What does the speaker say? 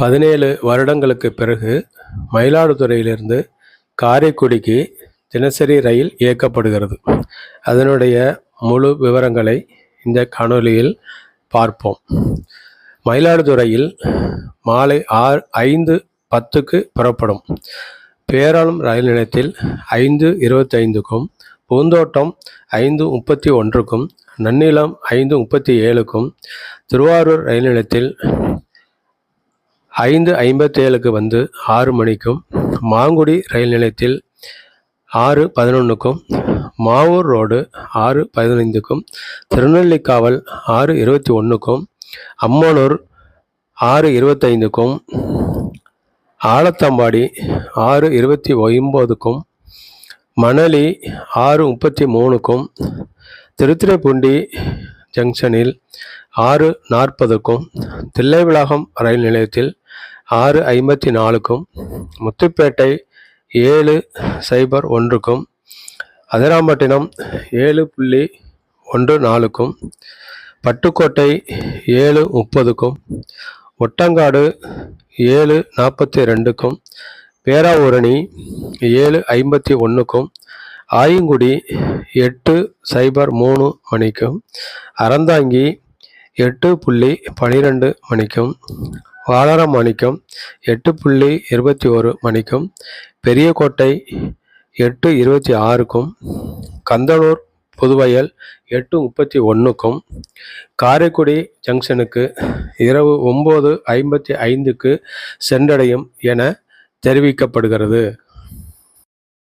17 வருடங்களுக்கு பிறகு மயிலாடுதுறையிலிருந்து காரைக்குடிக்கு தினசரி ரயில் இயக்கப்படுகிறது. அதனுடைய முழு விவரங்களை இந்த காணொளியில் பார்ப்போம். மயிலாடுதுறையில் மாலை 5:10க்கு புறப்படும். பேராளம் ரயில் நிலையத்தில் 5:25க்கும், பூந்தோட்டம் 5:31க்கும், நன்னிலம் 5:37க்கும், திருவாரூர் ரயில் நிலையத்தில் 5:57க்கு வந்து 6 மணிக்கும், மாங்குடி ரயில் நிலையத்தில் 6:11க்கும், மாவூர் ரோடு 6:15க்கும், திருநெல்லிக்காவல் 6:21க்கும், அம்மனூர் 6:25க்கும், ஆலத்தம்பாடி 6:29க்கும், மணலி 6:33க்கும், திருத்துறைப்பூண்டி ஜங்ஷனில் 6:40க்கும், தில்லைவிளாகம் ரயில் நிலையத்தில் 6:54க்கும், முத்துப்பேட்டை 7:01க்கும், அதிராம்பட்டினம் 7:14க்கும், பட்டுக்கோட்டை 7:30க்கும், ஒட்டங்காடு 7:42க்கும், பேராவூரணி 7:51க்கும், ஆயங்குடி 8:03 மணிக்கும், அறந்தாங்கி 8:12 மணிக்கும், வாளரமாணிக்கம் 8:21 மணிக்கும், பெரியகோட்டை 8:26க்கும், கந்தனூர் புதுவயல் 8:31க்கும், காரைக்குடி ஜங்ஷனுக்கு இரவு 9:55க்கு சென்றடையும் என தெரிவிக்கப்படுகிறது.